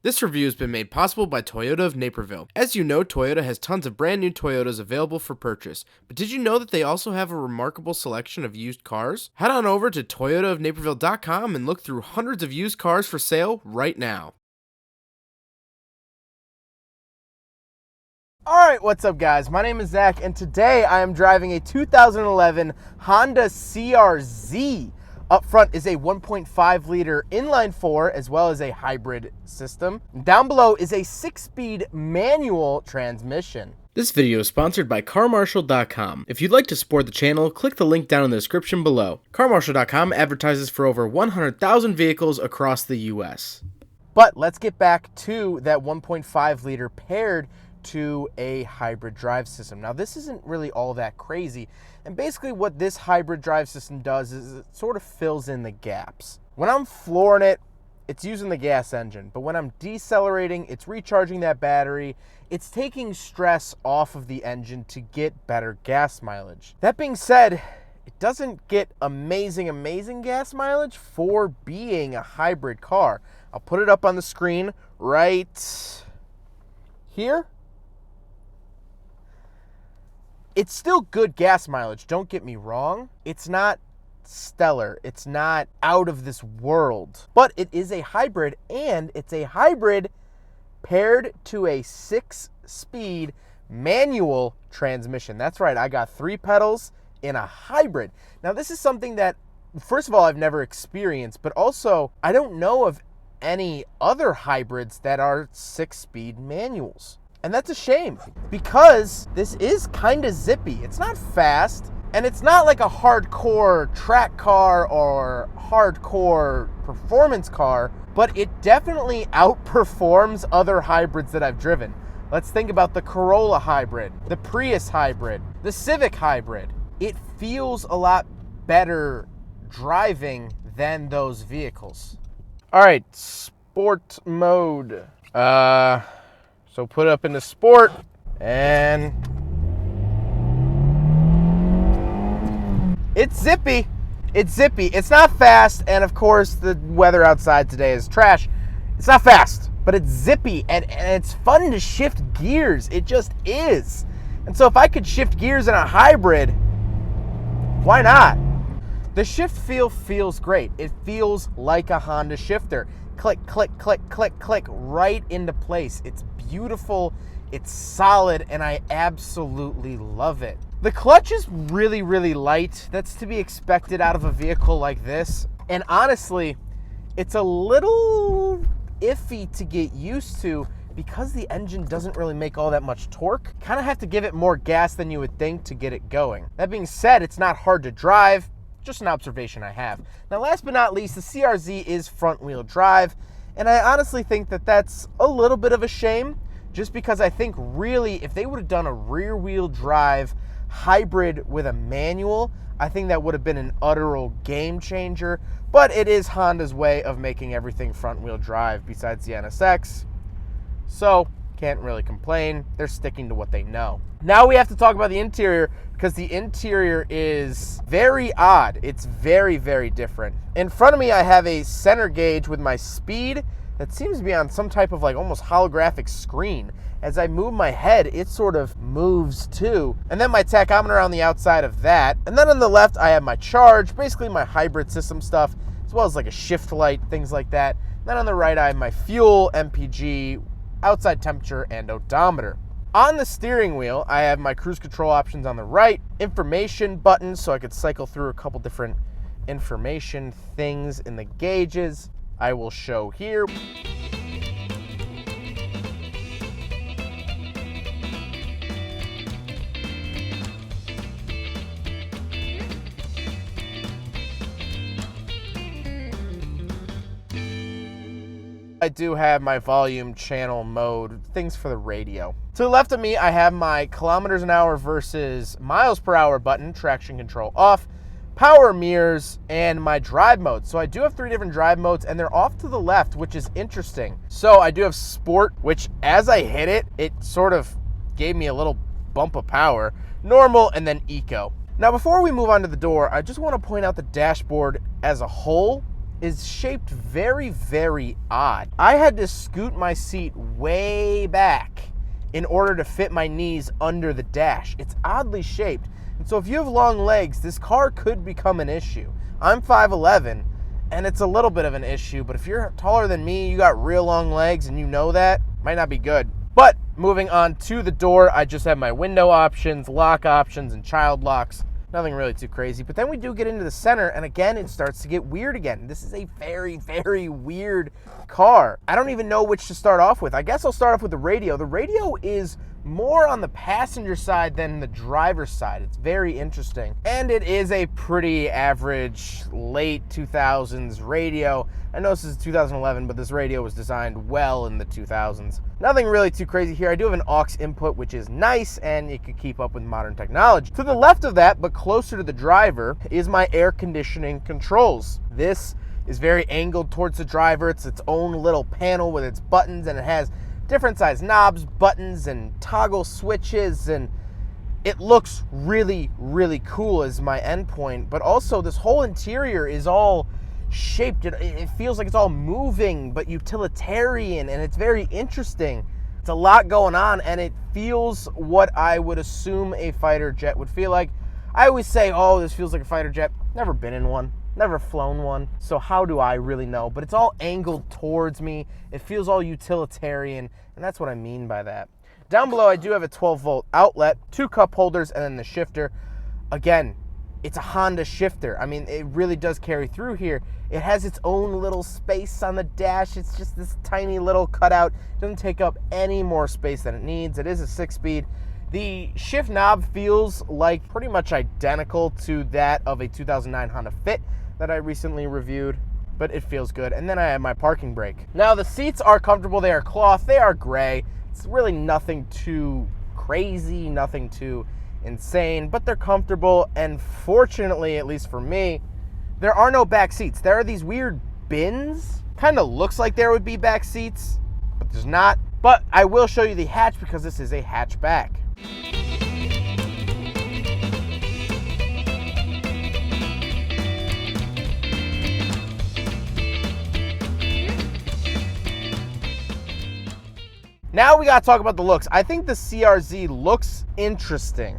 This review has been made possible by Toyota of Naperville. As you know, Toyota has tons of brand new Toyotas available for purchase. But did you know that they also have a remarkable selection of used cars? Head on over to toyotaofnaperville.com and look through hundreds of used cars for sale right now. Alright, what's up guys? My name is Zach and today I am driving a 2011 Honda CRZ. Up front is a 1.5 liter inline 4 as well as a hybrid system. Down below is a 6-speed manual transmission. This video is sponsored by CarMarshal.com. If you'd like to support the channel, click the link down in the description below. CarMarshal.com advertises for over 100,000 vehicles across the US. But let's get back to that 1.5 liter paired to a hybrid drive system. Now this isn't really all that crazy, and basically what this hybrid drive system does is it sort of fills in the gaps. When I'm flooring it, it's using the gas engine, but when I'm decelerating, it's recharging that battery. It's taking stress off of the engine to get better gas mileage. That being said, it doesn't get amazing gas mileage for being a hybrid car. I'll put it up on the screen right here. It's still good gas mileage, don't get me wrong. It's not stellar, it's not out of this world, but it is a hybrid, and it's a hybrid paired to a 6-speed manual transmission. That's right, I got 3 pedals in a hybrid. Now this is something that, first of all, I've never experienced, but also I don't know of any other hybrids that are 6-speed manuals. And that's a shame, because this is kind of zippy. It's not fast, and it's not like a hardcore track car or hardcore performance car, but it definitely outperforms other hybrids that I've driven. Let's think about the Corolla hybrid, the Prius hybrid, the Civic hybrid. It feels a lot better driving than those vehicles. All right, sport mode. So put it up into sport, and it's zippy. It's zippy. It's not fast, and of course the weather outside today is trash. It's not fast, but it's zippy, and it's fun to shift gears. It just is. And so if I could shift gears in a hybrid, why not? The shift feel feels great. It feels like a Honda shifter. Click, click, click, click, click, right into place. It's beautiful, it's solid, and I absolutely love it. The clutch is really light. That's to be expected out of a vehicle like this. And honestly, it's a little iffy to get used to because the engine doesn't really make all that much torque. Kind of have to give it more gas than you would think to get it going. That being said, it's not hard to drive. Just an observation I have. Now, last but not least, the CRZ is front-wheel drive, and I honestly think that that's a little bit of a shame, just because I think really if they would have done a rear-wheel drive hybrid with a manual, I think that would have been an utter game changer, but it is Honda's way of making everything front-wheel drive besides the NSX, so can't really complain. They're sticking to what they know. Now we have to talk about the interior, because the interior is very odd. It's very different. In front of me, I have a center gauge with my speed that seems to be on some type of like almost holographic screen. As I move my head, it sort of moves too. And then my tachometer on the outside of that. And then on the left, I have my charge, basically my hybrid system stuff, as well as like a shift light, things like that. And then on the right, I have my fuel, MPG, outside temperature, and odometer. On the steering wheel, I have my cruise control options on the right, information buttons, so I could cycle through a couple different information things in the gauges. I will show here. I do have my volume, channel, mode, things for the radio. To the left of me, I have my kilometers an hour versus miles per hour button, traction control off, power mirrors, and my drive mode. So I do have 3 different drive modes, and they're off to the left, which is interesting. So I do have sport, which as I hit it, it sort of gave me a little bump of power, normal, and then eco. Now before we move on to the door, I just want to point out the dashboard as a whole is shaped very, very odd. I had to scoot my seat way back in order to fit my knees under the dash. It's oddly shaped. And so if you have long legs, this car could become an issue. I'm 5'11", and it's a little bit of an issue, but if you're taller than me, you got real long legs, and you know that, might not be good. But moving on to the door, I just have my window options, lock options, and child locks. Nothing really too crazy. But then we do get into the center, and again, it starts to get weird again. This is a very, very weird car. I don't even know which to start off with. I guess I'll start off with the radio. The radio is more on the passenger side than the driver's side. It's very interesting. And it is a pretty average late 2000s radio. I know this is 2011, but this radio was designed well in the 2000s. Nothing really too crazy here. I do have an aux input, which is nice, and it could keep up with modern technology. To the left of that, but closer to the driver, is my air conditioning controls. This is very angled towards the driver. It's its own little panel with its buttons, and it has different size knobs, buttons, and toggle switches, and it looks really, really cool as my endpoint. But also, this whole interior is all shaped. It feels like it's all moving, but utilitarian, and it's very interesting. It's a lot going on, and it feels what I would assume a fighter jet would feel like. I always say, oh, this feels like a fighter jet. Never been in one. Never flown one, so how do I really know? But it's all angled towards me. It feels all utilitarian, and that's what I mean by that. Down below, I do have a 12-volt outlet, 2 cup holders, and then the shifter. Again, it's a Honda shifter. I mean, it really does carry through here. It has its own little space on the dash. It's just this tiny little cutout. It doesn't take up any more space than it needs. It is a 6-speed. The shift knob feels like pretty much identical to that of a 2009 Honda Fit that I recently reviewed, but it feels good. And then I have my parking brake. Now, the seats are comfortable. They are cloth. They are gray. It's really nothing too crazy, nothing too insane, but they're comfortable. And fortunately, at least for me, there are no back seats. There are these weird bins. Kind of looks like there would be back seats, but there's not. But I will show you the hatch because this is a hatchback. Now we gotta talk about the looks. I think the CRZ looks interesting.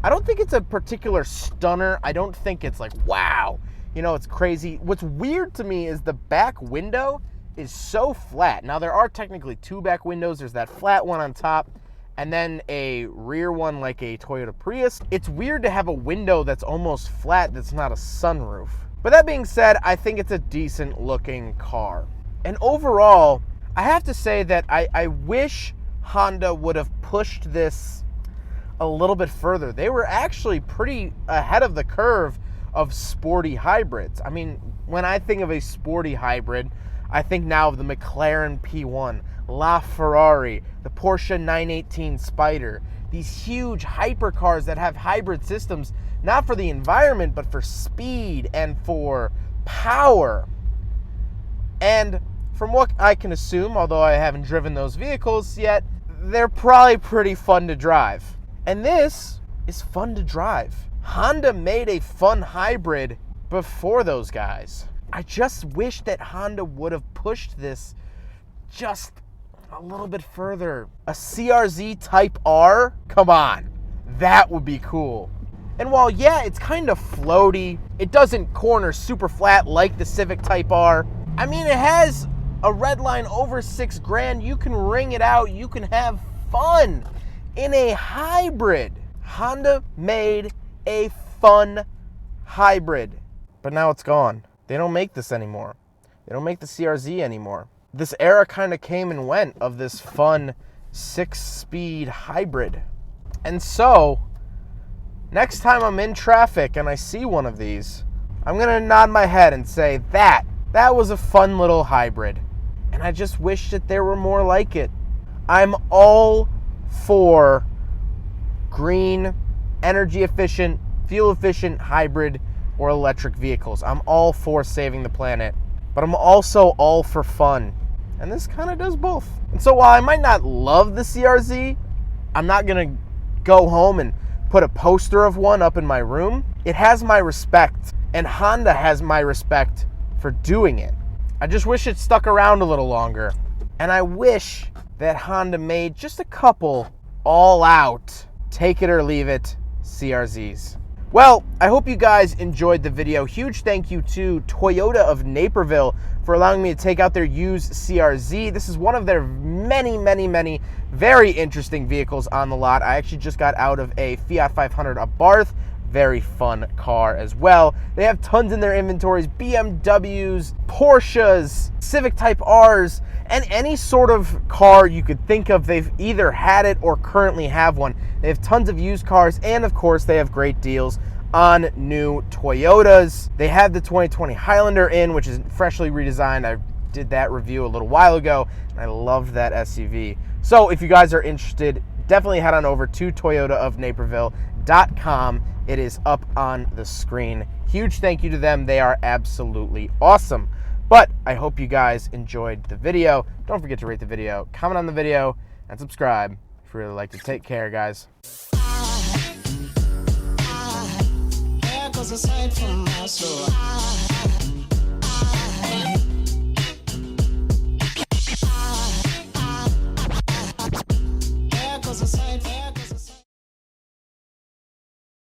I don't think it's a particular stunner. I don't think it's like, wow, you know, it's crazy. What's weird to me is the back window is so flat. Now there are technically 2 back windows. There's that flat one on top and then a rear one like a Toyota Prius. It's weird to have a window that's almost flat that's not a sunroof. But that being said, I think it's a decent looking car. And overall, I have to say that I wish Honda would have pushed this a little bit further. They were actually pretty ahead of the curve of sporty hybrids. I mean, when I think of a sporty hybrid, I think now of the McLaren P1, LaFerrari, the Porsche 918 Spyder, these huge hypercars that have hybrid systems, not for the environment, but for speed and for power. And from what I can assume, although I haven't driven those vehicles yet, they're probably pretty fun to drive. And this is fun to drive. Honda made a fun hybrid before those guys. I just wish that Honda would have pushed this just a little bit further. A CRZ Type R? Come on. That would be cool. And while, yeah, it's kind of floaty, it doesn't corner super flat like the Civic Type R. I mean, it has a red line over $6,000. You can ring it out. You can have fun in a hybrid. Honda made a fun hybrid, but now it's gone. They don't make this anymore. They don't make the CRZ anymore. This era kind of came and went of this fun 6-speed hybrid. And so, next time I'm in traffic and I see one of these, I'm gonna nod my head and say, that was a fun little hybrid. And I just wish that there were more like it. I'm all for green, energy efficient, fuel efficient hybrid or electric vehicles. I'm all for saving the planet, but I'm also all for fun. And this kind of does both. And so while I might not love the CRZ, I'm not gonna go home and put a poster of one up in my room. It has my respect, and Honda has my respect for doing it. I just wish it stuck around a little longer. And I wish that Honda made just a couple all-out, take it or leave it CRZs. Well, I hope you guys enjoyed the video. Huge thank you to Toyota of Naperville for allowing me to take out their used CRZ. This is one of their many, many, many very interesting vehicles on the lot. I actually just got out of a Fiat 500 Abarth. Very fun car as well. They have tons in their inventories, BMWs, Porsches, Civic Type Rs, and any sort of car you could think of. They've either had it or currently have one. They have tons of used cars, and of course they have great deals on new Toyotas. They have the 2020 Highlander in, which is freshly redesigned. I did that review a little while ago, and I loved that SUV. So if you guys are interested, definitely head on over to toyotaofnaperville.com. It is up on the screen. Huge thank you to them. They are absolutely awesome. But I hope you guys enjoyed the video. Don't forget to rate the video, comment on the video, and subscribe if you really like to. Take care, guys. Aside from my soul.